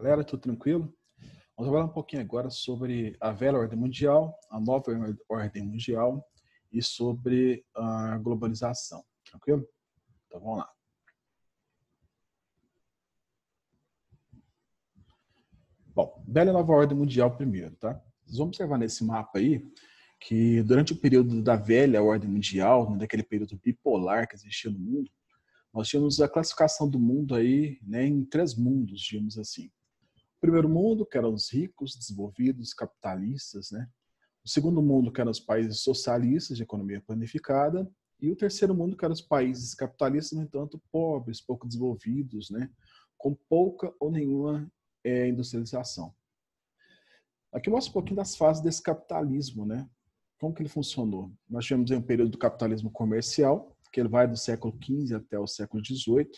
Galera, tudo tranquilo? Vamos falar um pouquinho agora sobre a velha ordem mundial, a nova ordem mundial e sobre a globalização. Tranquilo? Então vamos lá. Bom, velha e nova ordem mundial primeiro, tá? Vocês vão observar nesse mapa aí que durante o período da velha ordem mundial, daquele período bipolar que existia no mundo, nós tínhamos a classificação do mundo aí, né, em três mundos, digamos assim. O primeiro mundo, que eram os ricos, desenvolvidos, capitalistas, né? O segundo mundo, que eram os países socialistas de economia planificada, e o terceiro mundo, que eram os países capitalistas, no entanto, pobres, pouco desenvolvidos, né? Com pouca ou nenhuma industrialização. Aqui mostra um pouquinho das fases desse capitalismo, né? Como que ele funcionou? Nós tivemos um período do capitalismo comercial, que ele vai do século XV até o século XVIII.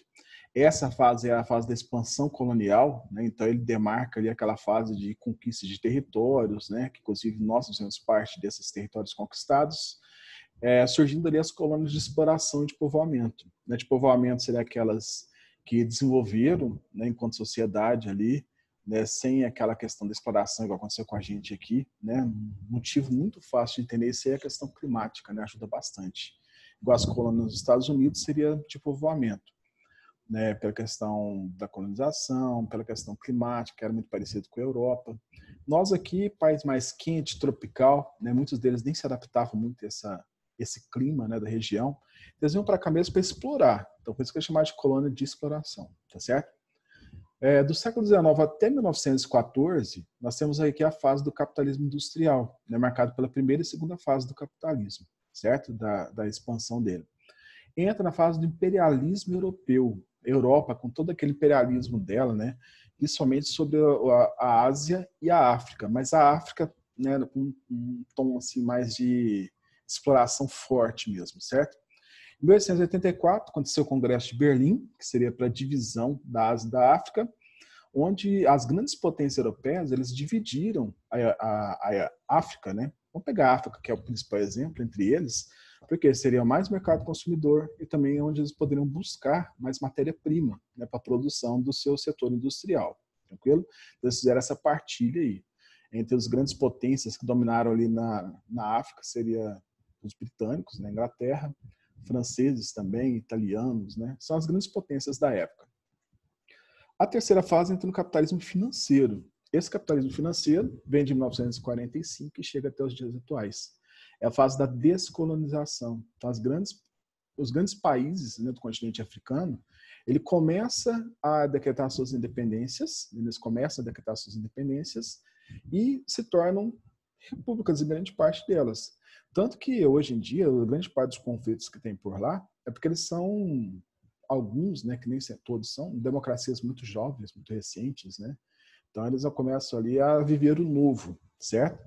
Essa fase é a fase da expansão colonial, né? Então ele demarca ali aquela fase de conquista de territórios, né? Que inclusive nós fizemos parte desses territórios conquistados, surgindo ali as colônias de exploração e de povoamento. Né? De povoamento seria aquelas que desenvolveram, né, enquanto sociedade ali, né, sem aquela questão da exploração, igual aconteceu com a gente aqui, né? Um motivo muito fácil de entender isso é a questão climática, né? Ajuda bastante. Igual as colônias dos Estados Unidos seria de povoamento, né? Pela questão da colonização, pela questão climática, que era muito parecido com a Europa. Nós aqui, país mais quente, tropical, né? Muitos deles nem se adaptavam muito a esse clima, né, da região. Eles vinham para cá mesmo para explorar. Então, por isso que é chamado de colônia de exploração, tá certo? Do século XIX até 1914, nós temos aqui a fase do capitalismo industrial, né, marcado pela primeira e segunda fase do capitalismo, certo? Da expansão dele. Entra na fase do imperialismo europeu. Europa, com todo aquele imperialismo dela, né, principalmente sobre a Ásia e a África, mas a África, né, com um tom assim mais de exploração forte mesmo, certo? Em 1884, aconteceu o Congresso de Berlim, que seria para a divisão da Ásia e da África, onde as grandes potências europeias eles dividiram a África, né? Vamos pegar a África, que é o principal exemplo entre eles, porque seria mais mercado consumidor e também onde eles poderiam buscar mais matéria-prima, né, para a produção do seu setor industrial, tranquilo? Então, eles fizeram essa partilha aí. Entre as grandes potências que dominaram ali na África, seria os britânicos, na Inglaterra, franceses também, italianos, né? São as grandes potências da época. A terceira fase entra no capitalismo financeiro. Esse capitalismo financeiro vem de 1945 e chega até os dias atuais. É a fase da descolonização. Então, os grandes países, né, do continente africano, ele começa a decretar suas independências, e se tornam repúblicas em grande parte delas. Tanto que hoje em dia, a grande parte dos conflitos que tem por lá é porque eles são alguns, né, que nem todos são, democracias muito jovens, muito recentes, né? Então eles já começam ali a viver o novo, certo?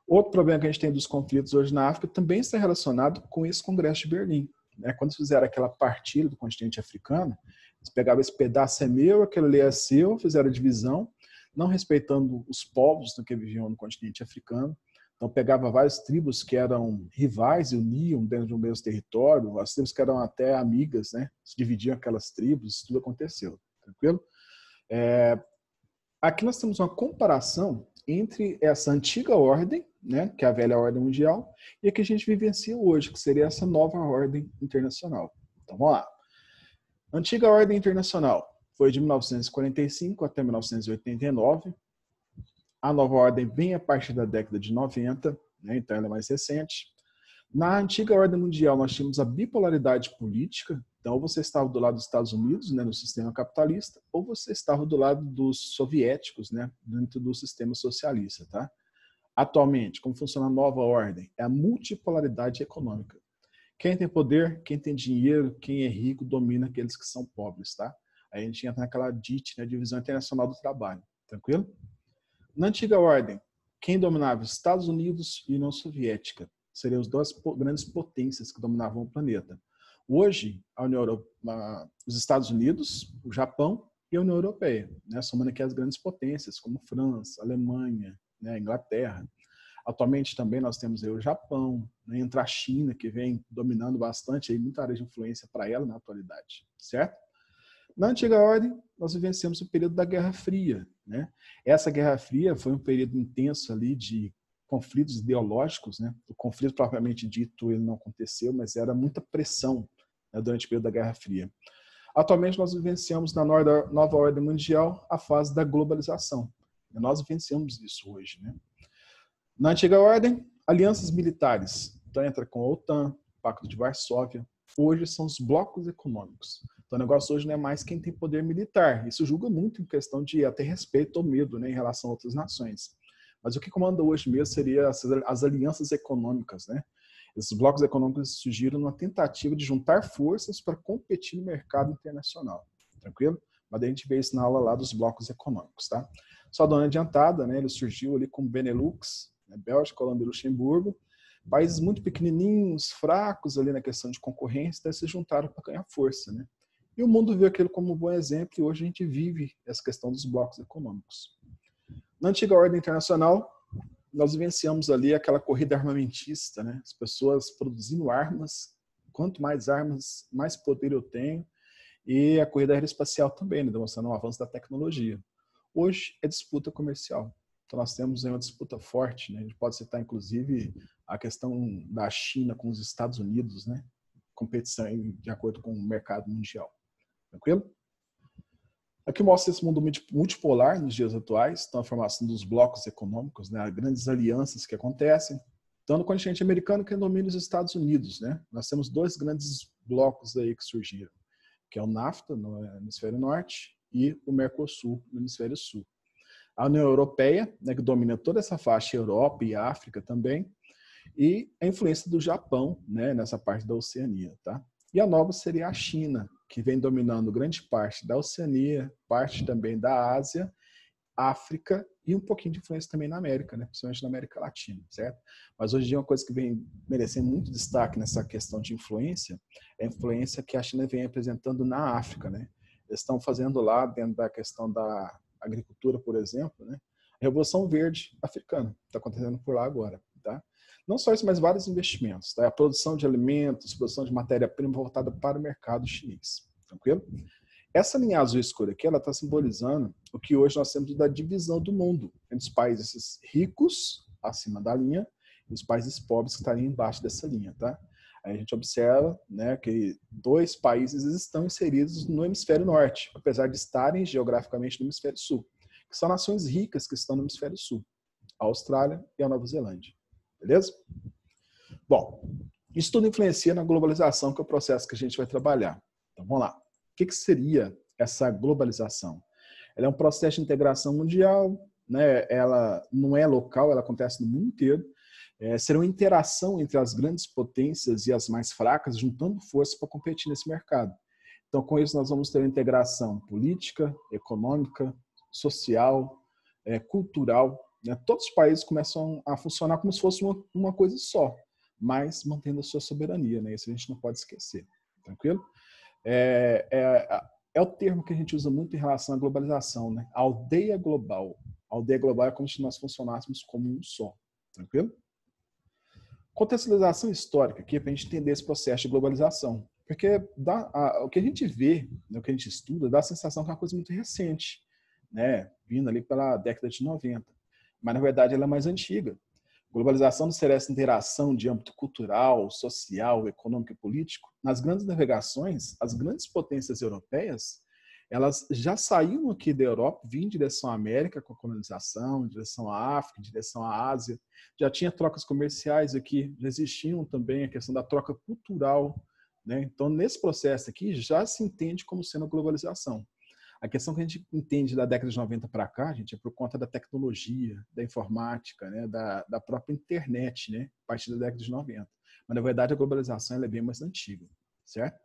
Outro problema que a gente tem dos conflitos hoje na África também está relacionado com esse Congresso de Berlim. Né? Quando fizeram aquela partilha do continente africano, eles pegavam esse pedaço é meu, aquele ali é seu, fizeram a divisão, não respeitando os povos que viviam no continente africano. Então pegava várias tribos que eram rivais e uniam dentro do mesmo território, as tribos que eram até amigas, né? Se dividiam aquelas tribos, isso tudo aconteceu, tranquilo? Aqui nós temos uma comparação entre essa antiga ordem, né, que é a velha ordem mundial, e a que a gente vivencia hoje, que seria essa nova ordem internacional. Então vamos lá. A antiga ordem internacional foi de 1945 até 1989. A nova ordem vem a partir da década de 90, né, então ela é mais recente. Na antiga ordem mundial, nós tínhamos a bipolaridade política. Então, você estava do lado dos Estados Unidos, né, no sistema capitalista, ou você estava do lado dos soviéticos, né, dentro do sistema socialista. Tá? Atualmente, como funciona a nova ordem? É a multipolaridade econômica. Quem tem poder, quem tem dinheiro, quem é rico, domina aqueles que são pobres. Tá? Aí a gente entra naquela DIT, né, Divisão Internacional do Trabalho. Tranquilo? Na antiga ordem, quem dominava? Estados Unidos e União Soviética. Seriam as duas grandes potências que dominavam o planeta. Hoje, os Estados Unidos, o Japão e a União Europeia, né, somando aqui as grandes potências, como França, Alemanha, né, Inglaterra. Atualmente também nós temos aí o Japão, né, entra a China, que vem dominando bastante, aí, muita área de influência para ela na atualidade, certo? Na antiga ordem, nós vivenciamos o período da Guerra Fria, né? Essa Guerra Fria foi um período intenso ali de conflitos ideológicos, né? O conflito propriamente dito ele não aconteceu, mas era muita pressão, né, durante o período da Guerra Fria. Atualmente nós vivenciamos na nova ordem mundial a fase da globalização. Nós vivenciamos isso hoje, né? Na antiga ordem, alianças militares. Então entra com a OTAN, Pacto de Varsóvia. Hoje são os blocos econômicos. Então o negócio hoje não é mais quem tem poder militar. Isso julga muito em questão de até respeito ou medo, né, em relação a outras nações. Mas o que comanda hoje mesmo seria as alianças econômicas, né? Esses blocos econômicos surgiram numa tentativa de juntar forças para competir no mercado internacional. Tranquilo? Mas a gente vê isso na aula lá dos blocos econômicos, tá? Só dando uma adiantada, né? Ele surgiu ali como Benelux, né? Bélgica, Holanda e Luxemburgo. Países muito pequenininhos, fracos ali na questão de concorrência, daí se juntaram para ganhar força, né? E o mundo viu aquilo como um bom exemplo e hoje a gente vive essa questão dos blocos econômicos. Na antiga ordem internacional, nós vivenciamos ali aquela corrida armamentista, né? As pessoas produzindo armas, quanto mais armas, mais poder eu tenho, e a corrida aeroespacial também, né? Demonstrando o avanço da tecnologia. Hoje é disputa comercial. Então nós temos aí uma disputa forte, né? A gente pode citar inclusive a questão da China com os Estados Unidos, né? Competição de acordo com o mercado mundial. Tranquilo? Aqui mostra esse mundo multipolar nos dias atuais, então a formação dos blocos econômicos, né, grandes alianças que acontecem, tanto no continente americano que domina os Estados Unidos, né? Nós temos dois grandes blocos aí que surgiram, que é o NAFTA no hemisfério norte e o Mercosul no hemisfério sul. A União Europeia, né, que domina toda essa faixa, Europa e África também, e a influência do Japão, né, nessa parte da Oceania, tá? E a nova seria a China, que vem dominando grande parte da Oceania, parte também da Ásia, África e um pouquinho de influência também na América, né? Principalmente na América Latina, certo? Mas hoje em dia uma coisa que vem merecendo muito destaque nessa questão de influência é a influência que a China vem apresentando na África, né? Eles estão fazendo lá, dentro da questão da agricultura, por exemplo, né? A Revolução Verde africana está acontecendo por lá agora, tá? Não só isso, mas vários investimentos, tá? A produção de alimentos, produção de matéria-prima voltada para o mercado chinês, tranquilo? Essa linha azul escura aqui, ela está simbolizando o que hoje nós temos da divisão do mundo entre os países ricos, acima da linha, e os países pobres que estariam embaixo dessa linha, tá? Aí a gente observa, né, que dois países estão inseridos no hemisfério norte, apesar de estarem geograficamente no hemisfério sul, que são nações ricas que estão no hemisfério sul, a Austrália e a Nova Zelândia. Beleza? Bom, isso tudo influencia na globalização, que é o processo que a gente vai trabalhar. Então, vamos lá. O que seria essa globalização? Ela é um processo de integração mundial, né? Ela não é local, ela acontece no mundo inteiro. Será uma interação entre as grandes potências e as mais fracas, juntando forças para competir nesse mercado. Então, com isso, nós vamos ter a integração política, econômica, social, cultural, né? Todos os países começam a funcionar como se fosse uma coisa só, mas mantendo a sua soberania, né? Isso a gente não pode esquecer. Tranquilo? É o termo que a gente usa muito em relação à globalização, né? A aldeia global. A aldeia global é como se nós funcionássemos como um só. Tranquilo? Contextualização histórica aqui é para a gente entender esse processo de globalização. Porque o que a gente vê, né, o que a gente estuda, dá a sensação que é uma coisa muito recente, né? Vindo ali pela década de 90. Mas, na verdade, ela é mais antiga. Globalização não seria essa interação de âmbito cultural, social, econômico e político. Nas grandes navegações, as grandes potências europeias, elas já saíram aqui da Europa, vinham em direção à América com a colonização, em direção à África, em direção à Ásia. Já tinha trocas comerciais aqui, já existiam também a questão da troca cultural, né? Então, nesse processo aqui, já se entende como sendo a globalização. A questão que a gente entende da década de 90 para cá, gente, é por conta da tecnologia, da informática, né, da própria internet, né, a partir da década de 90. Mas, na verdade, a globalização ela é bem mais antiga, certo?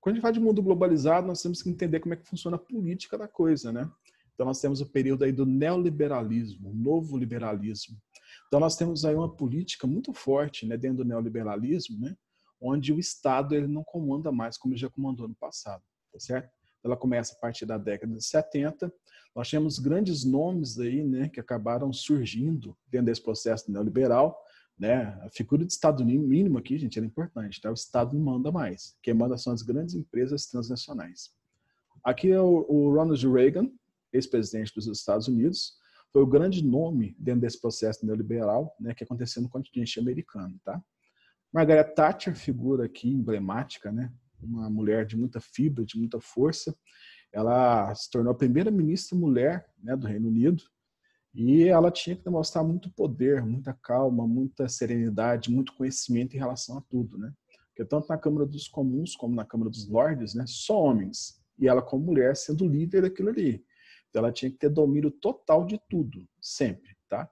Quando a gente fala de mundo globalizado, nós temos que entender como é que funciona a política da coisa, né? Então, nós temos o período aí do neoliberalismo, o novo liberalismo. Então, nós temos aí uma política muito forte, né, dentro do neoliberalismo, né, onde o Estado ele não comanda mais como ele já comandou no passado. Tá certo? Ela começa a partir da década de 70. Nós temos grandes nomes aí, né, que acabaram surgindo dentro desse processo neoliberal, né? A figura de Estado mínimo aqui, gente, é importante, tá? O Estado não manda mais. Quem manda são as grandes empresas transnacionais. Aqui é o Ronald Reagan, ex-presidente dos Estados Unidos, foi o grande nome dentro desse processo neoliberal, né, que aconteceu no continente americano, tá? Margaret Thatcher, figura aqui emblemática, né? Uma mulher de muita fibra, de muita força. Ela se tornou a primeira ministra mulher, né, do Reino Unido, e ela tinha que demonstrar muito poder, muita calma, muita serenidade, muito conhecimento em relação a tudo, né? Porque tanto na Câmara dos Comuns como na Câmara dos Lordes, né, só homens. E ela, como mulher, sendo líder daquilo ali. Então ela tinha que ter domínio total de tudo, sempre, tá?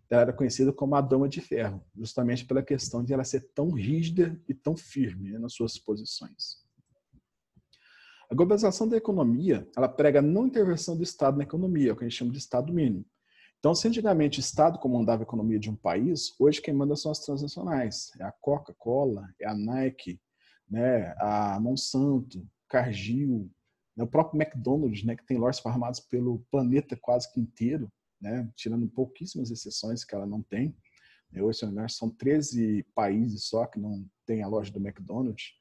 Ela era conhecida como a Dama de Ferro, justamente pela questão de ela ser tão rígida e tão firme, né, nas suas posições. A globalização da economia, ela prega a não intervenção do Estado na economia, o que a gente chama de Estado mínimo. Então, se antigamente o Estado comandava a economia de um país, hoje quem manda são as transnacionais. É a Coca-Cola, é a Nike, né, a Monsanto, Cargill, né, o próprio McDonald's, né, que tem lojas farmadas pelo planeta quase que inteiro, né, tirando pouquíssimas exceções que ela não tem. Hoje, são 13 países só que não tem a loja do McDonald's.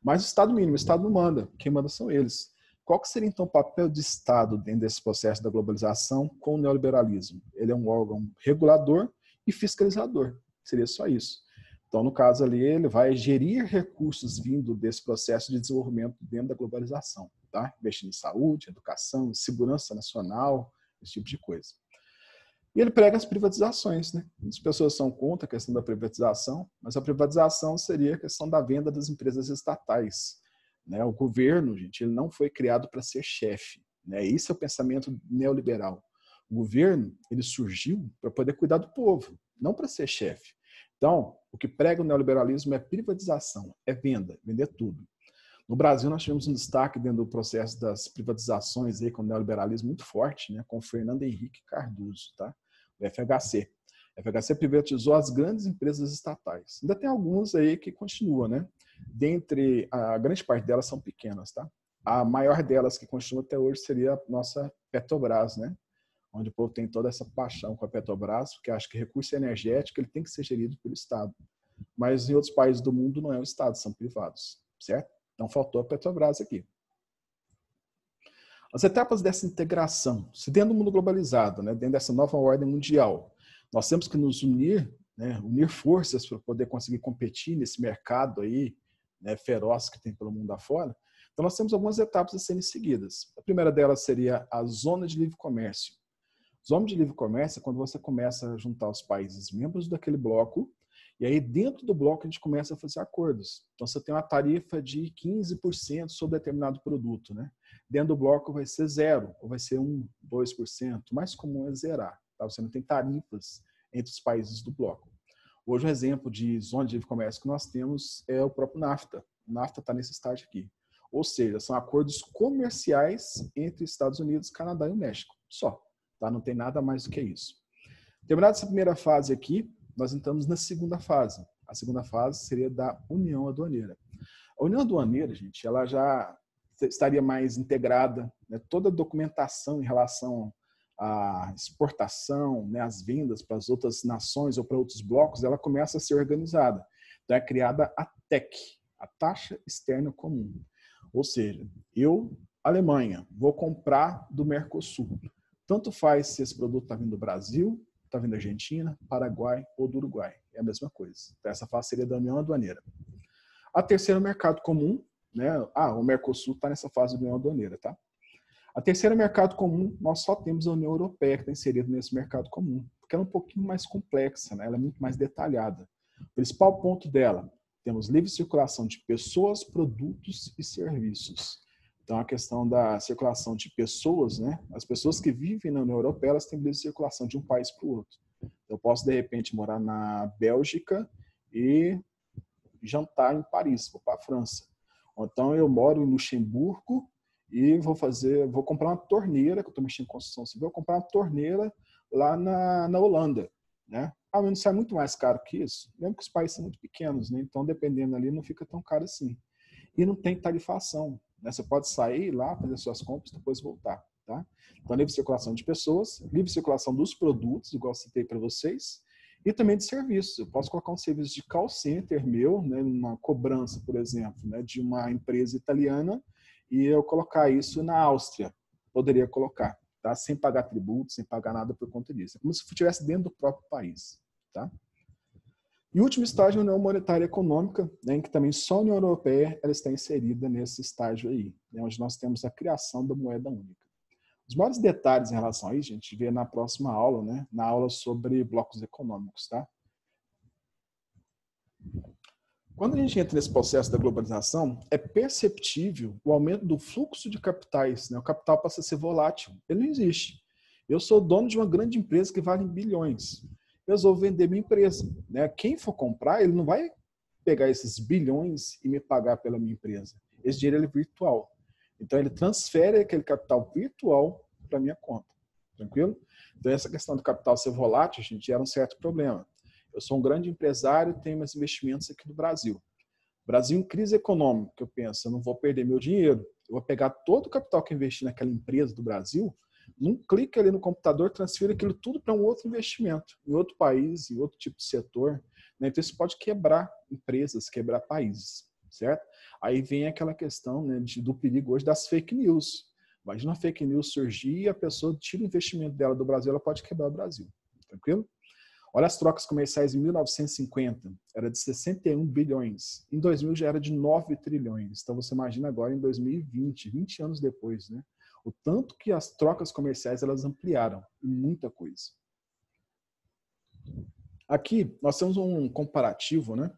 Mas o Estado mínimo, o Estado não manda. Quem manda são eles. Qual que seria, então, o papel do Estado dentro desse processo da globalização com o neoliberalismo? Ele é um órgão regulador e fiscalizador. Seria só isso. Então, no caso ali, ele vai gerir recursos vindo desse processo de desenvolvimento dentro da globalização, tá? Investindo em saúde, educação, segurança nacional, esse tipo de coisa. E ele prega as privatizações, né? As pessoas são contra a questão da privatização, mas a privatização seria a questão da venda das empresas estatais, né? O governo, gente, ele não foi criado para ser chefe, né? Esse é o pensamento neoliberal. O governo, ele surgiu para poder cuidar do povo, não para ser chefe. Então, o que prega o neoliberalismo é privatização, é venda, vender tudo. No Brasil, nós tivemos um destaque dentro do processo das privatizações aí, com o neoliberalismo muito forte, né, com o Fernando Henrique Cardoso, tá? O FHC. O FHC privatizou as grandes empresas estatais. Ainda tem algumas aí que continuam, né? Dentre, a grande parte delas são pequenas, tá? A maior delas que continua até hoje seria a nossa Petrobras, né? Onde o povo tem toda essa paixão com a Petrobras, porque acha que recurso energético ele tem que ser gerido pelo Estado. Mas em outros países do mundo não é o Estado, são privados, certo? Então faltou a Petrobras aqui. As etapas dessa integração, se dentro do mundo globalizado, né, dentro dessa nova ordem mundial, nós temos que nos unir, né, unir forças para poder conseguir competir nesse mercado aí, né, feroz que tem pelo mundo afora. Então nós temos algumas etapas a serem seguidas. A primeira delas seria a zona de livre comércio. Zona de livre comércio é quando você começa a juntar os países membros daquele bloco, e aí dentro do bloco a gente começa a fazer acordos. Então você tem uma tarifa de 15% sobre determinado produto, né? Dentro do bloco vai ser 0, ou vai ser 1, 2%. O mais comum é zerar, tá? Você não tem tarifas entre os países do bloco. Hoje um exemplo de zona de livre comércio que nós temos é o próprio NAFTA. O NAFTA está nesse estágio aqui. Ou seja, são acordos comerciais entre Estados Unidos, Canadá e o México. Só. Tá? Não tem nada mais do que isso. Terminada essa primeira fase aqui, nós entramos na segunda fase. A segunda fase seria da União Aduaneira. A União Aduaneira, gente, ela já estaria mais integrada, né? Toda a documentação em relação à exportação, né? As vendas para as outras nações ou para outros blocos, ela começa a ser organizada. Então é criada a TEC, a Taxa Externa Comum. Ou seja, eu, Alemanha, vou comprar do Mercosul. Tanto faz se esse produto está vindo do Brasil, está vindo da Argentina, Paraguai ou do Uruguai. É a mesma coisa. Então, essa fase seria da União Aduaneira. A terceira, mercado comum, né? O Mercosul está nessa fase da União Aduaneira, tá? A terceira, mercado comum, nós só temos a União Europeia que está inserida nesse mercado comum, porque ela é um pouquinho mais complexa, né? Ela é muito mais detalhada. O principal ponto dela, temos livre circulação de pessoas, produtos e serviços. Então, a questão da circulação de pessoas, né? As pessoas que vivem na União Europeia, elas têm livre circulação de um país para o outro. Eu posso, de repente, morar na Bélgica e jantar em Paris, vou para a França. Ou então, eu moro em Luxemburgo e vou comprar uma torneira, que eu estou mexendo em construção civil, vou comprar uma torneira lá na Holanda, né? Mas não sai muito mais caro que isso, mesmo que os países são muito pequenos, né? Então, dependendo ali, não fica tão caro assim. E não tem tarifação. Né? Você pode sair lá, fazer suas compras, depois voltar. Tá? Então, livre circulação de pessoas, livre circulação dos produtos, igual eu citei para vocês, E também de serviços. Eu posso colocar um serviço de call center meu, né, uma cobrança, por exemplo, né, de uma empresa italiana, e eu colocar isso na Áustria. Poderia colocar, tá? Sem pagar tributo, sem pagar nada por conta disso. É como se estivesse dentro do próprio país. Tá? E o último estágio é a União Monetária e Econômica, né, em que também só a União Europeia ela está inserida nesse estágio aí, né, onde nós temos a criação da moeda única. Os maiores detalhes em relação a isso, a gente vê na próxima aula, né? Na aula sobre blocos econômicos, tá? Quando a gente entra nesse processo da globalização, é perceptível o aumento do fluxo de capitais, né? O capital passa a ser volátil. Ele não existe. Eu sou dono de uma grande empresa que vale bilhões. Eu vou vender minha empresa, né? Quem for comprar, ele não vai pegar esses bilhões e me pagar pela minha empresa. Esse dinheiro é virtual. Então, ele transfere aquele capital virtual para a minha conta. Tranquilo? Então, essa questão do capital ser volátil, gente, gera um certo problema. Eu sou um grande empresário, tenho meus investimentos aqui no Brasil. Brasil em crise econômica, eu penso, eu não vou perder meu dinheiro. Eu vou pegar todo o capital que eu investi naquela empresa do Brasil, num clique ali no computador, transfiro aquilo tudo para um outro investimento, em outro país, em outro tipo de setor. Né? Então, isso pode quebrar empresas, quebrar países. Certo? Aí vem aquela questão, né, do perigo hoje das fake news. Imagina uma fake news surgir e a pessoa tira o investimento dela do Brasil, ela pode quebrar o Brasil. Tranquilo? Olha as trocas comerciais em 1950, era de 61 bilhões. Em 2000 já era de 9 trilhões. Então você imagina agora em 2020, 20 anos depois, né? O tanto que as trocas comerciais elas ampliaram, muita coisa. Aqui nós temos um comparativo, né?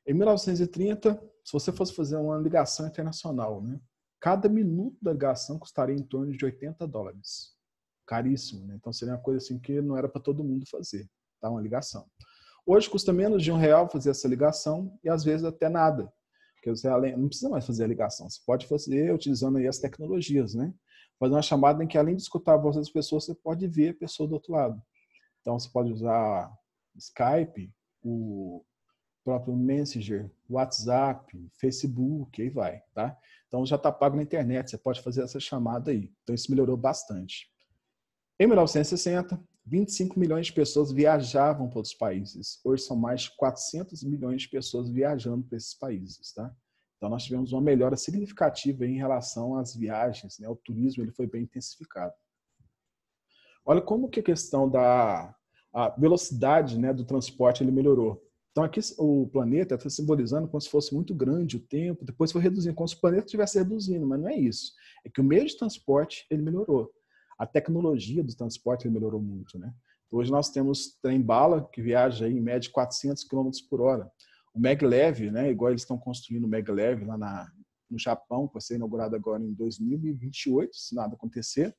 Em 1930, se você fosse fazer uma ligação internacional, né? Cada minuto da ligação custaria em torno de $80. Caríssimo, né? Então seria uma coisa assim que não era para todo mundo fazer, tá? Uma ligação. Hoje custa menos de R$1 fazer essa ligação e às vezes até nada. Porque você não precisa mais fazer a ligação. Você pode fazer utilizando aí as tecnologias, né? Fazer uma chamada em que além de escutar a voz das pessoas, você pode ver a pessoa do outro lado. Então você pode usar Skype, o próprio Messenger, WhatsApp, Facebook, aí vai, tá? Então já está pago na internet, você pode fazer essa chamada aí. Então isso melhorou bastante. Em 1960, 25 milhões de pessoas viajavam para outros países. Hoje são mais de 400 milhões de pessoas viajando para esses países, tá? Então nós tivemos uma melhora significativa em relação às viagens, né? O turismo ele foi bem intensificado. Olha como que a questão da velocidade, né, do transporte ele melhorou. Então aqui o planeta está simbolizando como se fosse muito grande o tempo, depois foi reduzindo, como se o planeta estivesse reduzindo, mas não é isso. É que o meio de transporte ele melhorou. A tecnologia do transporte ele melhorou muito, né? Hoje nós temos trem-bala que viaja aí, em média 400 km por hora. O maglev, né, igual eles estão construindo o maglev lá no Japão, que vai ser inaugurado agora em 2028, se nada acontecer,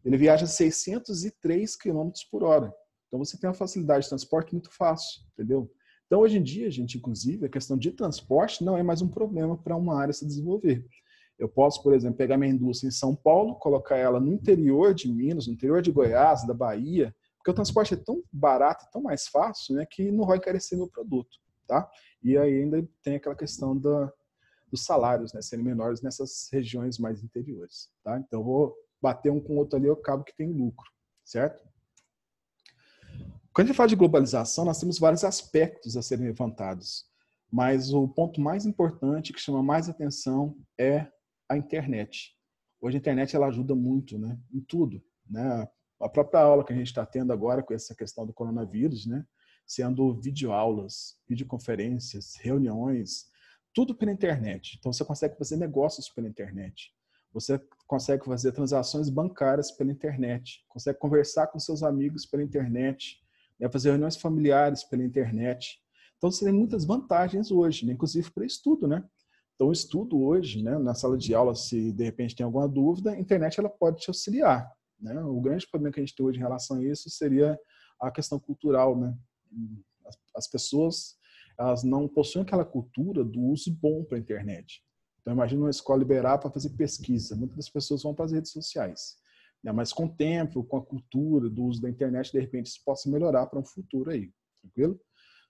ele viaja 603 km por hora. Então você tem uma facilidade de transporte muito fácil, entendeu? Então hoje em dia, gente, inclusive, a questão de transporte não é mais um problema para uma área se desenvolver. Eu posso, por exemplo, pegar minha indústria em São Paulo, colocar ela no interior de Minas, no interior de Goiás, da Bahia, porque o transporte é tão barato, tão mais fácil, né, que não vai encarecer meu produto, tá? E aí ainda tem aquela questão dos salários, né, serem menores nessas regiões mais interiores, tá? Então eu vou bater um com o outro ali, eu acabo que tem lucro, certo? Quando a gente fala de globalização, nós temos vários aspectos a serem levantados, mas o ponto mais importante, que chama mais atenção, é a internet. Hoje a internet ela ajuda muito, né, em tudo, né? A própria aula que a gente está tendo agora com essa questão do coronavírus, né, sendo videoaulas, videoconferências, reuniões, tudo pela internet. Então você consegue fazer negócios pela internet. Você consegue fazer transações bancárias pela internet, consegue conversar com seus amigos pela internet, né, fazer reuniões familiares pela internet. Então, você tem muitas vantagens hoje, né, inclusive para estudo, né? Então, o estudo hoje, né, na sala de aula, se de repente tem alguma dúvida, a internet ela pode te auxiliar, né? O grande problema que a gente tem hoje em relação a isso seria a questão cultural, né? As pessoas elas não possuem aquela cultura do uso bom para a internet. Então, imagina uma escola liberar para fazer pesquisa. Muitas das pessoas vão para as redes sociais. Né? Mas com o tempo, com a cultura do uso da internet, de repente isso possa melhorar para um futuro aí. Tranquilo?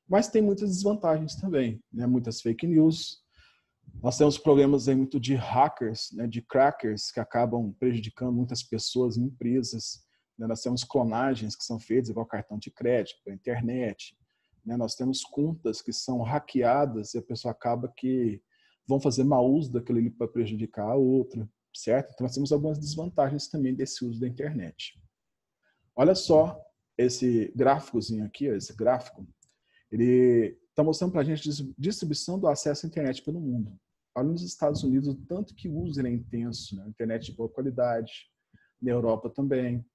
Mas tem muitas desvantagens também. Né? Muitas fake news. Nós temos problemas aí muito de hackers, né? De crackers, que acabam prejudicando muitas pessoas e empresas. né? Nós temos clonagens que são feitas igual cartão de crédito, pela internet, né? Nós temos contas que são hackeadas e a pessoa acaba que vão fazer mau uso daquilo ali para prejudicar a outra, certo? Então nós temos algumas desvantagens também desse uso da internet. Olha só esse gráficozinho aqui, esse gráfico, ele está mostrando para a gente a distribuição do acesso à internet pelo mundo. Olha nos Estados Unidos o tanto que o uso é intenso, né? Internet de boa qualidade, na Europa também.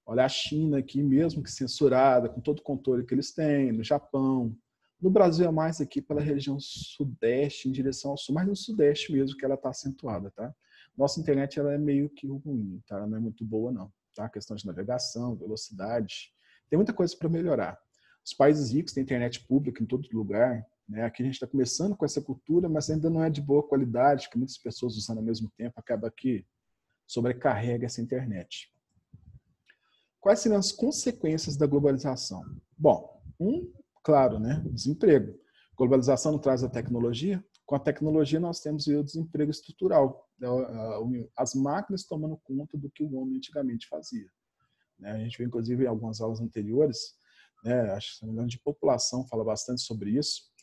Olha a China aqui, mesmo que censurada, com todo o controle que eles têm, no Japão. No Brasil é mais aqui pela região sudeste, em direção ao sul, mas no sudeste mesmo que ela está acentuada, tá? Nossa internet ela é meio que ruim, tá? Ela não é muito boa não, tá? A questão de navegação, velocidade, tem muita coisa para melhorar. Os países ricos têm internet pública em todo lugar, né? Aqui a gente está começando com essa cultura, mas ainda não é de boa qualidade, que muitas pessoas usando ao mesmo tempo acaba que sobrecarrega essa internet. Quais seriam as consequências da globalização? Bom, claro, né? Desemprego. Globalização não traz a tecnologia. Com a tecnologia nós temos o desemprego estrutural. As máquinas tomando conta do que o homem antigamente fazia. A gente viu, inclusive, em algumas aulas anteriores, né, acho que de população fala bastante sobre isso.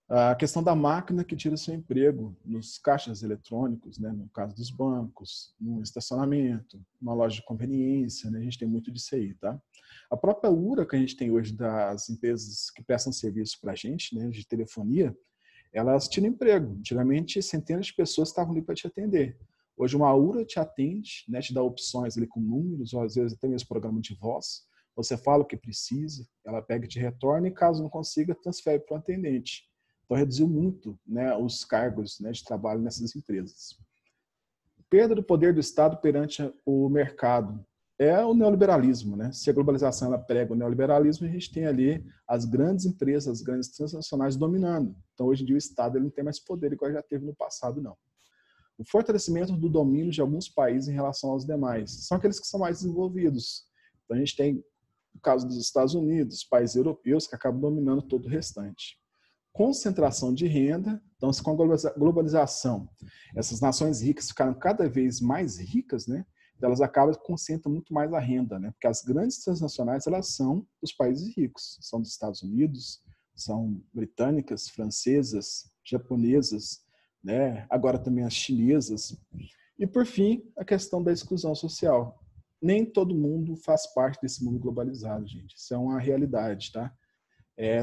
A questão da máquina que tira o seu emprego nos caixas eletrônicos, né, no caso dos bancos, no estacionamento, numa loja de conveniência, né, a gente tem muito disso aí, tá? A própria URA que a gente tem hoje das empresas que prestam serviço para a gente, né, de telefonia, elas tiram emprego. Antigamente, centenas de pessoas estavam ali para te atender. Hoje, uma URA te atende, né, te dá opções ali com números, ou às vezes até mesmo programa de voz. Você fala o que precisa, ela pega e te retorna, e caso não consiga, transfere para o atendente. Então, reduziu muito, né, os cargos, né, de trabalho nessas empresas. Perda do poder do Estado perante o mercado. É o neoliberalismo, né? Se a globalização ela prega o neoliberalismo, a gente tem ali as grandes empresas, as grandes transnacionais dominando. Então, hoje em dia, o Estado ele não tem mais poder igual já teve no passado, não. O fortalecimento do domínio de alguns países em relação aos demais. São aqueles que são mais desenvolvidos. Então, a gente tem o caso dos Estados Unidos, países europeus que acabam dominando todo o restante. Concentração de renda. Então, com a globalização, essas nações ricas ficaram cada vez mais ricas, né? Elas acabam concentrando muito mais a renda, né? Porque as grandes transnacionais, elas são dos países ricos, são dos Estados Unidos, são britânicas, francesas, japonesas, né? Agora também as chinesas. E, por fim, a questão da exclusão social. Nem todo mundo faz parte desse mundo globalizado, gente. Isso é uma realidade, tá?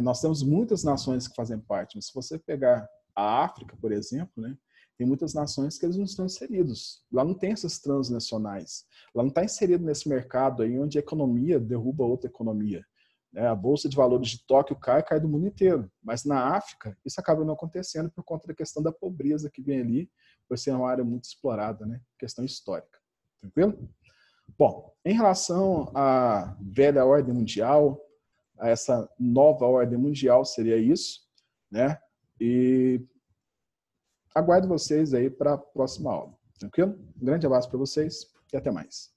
Nós temos muitas nações que fazem parte, mas se você pegar a África, por exemplo, né, tem muitas nações que eles não estão inseridos. Lá não tem essas transnacionais. Lá não está inserido nesse mercado aí onde a economia derruba outra economia. A Bolsa de Valores de Tóquio cai do mundo inteiro. Mas na África, isso acaba não acontecendo por conta da questão da pobreza que vem ali, por ser uma área muito explorada, né? Questão histórica. Tranquilo? Bom, em relação à velha ordem mundial, a essa nova ordem mundial, seria isso, né? E aguardo vocês aí para a próxima aula. Tranquilo? Um grande abraço para vocês e até mais.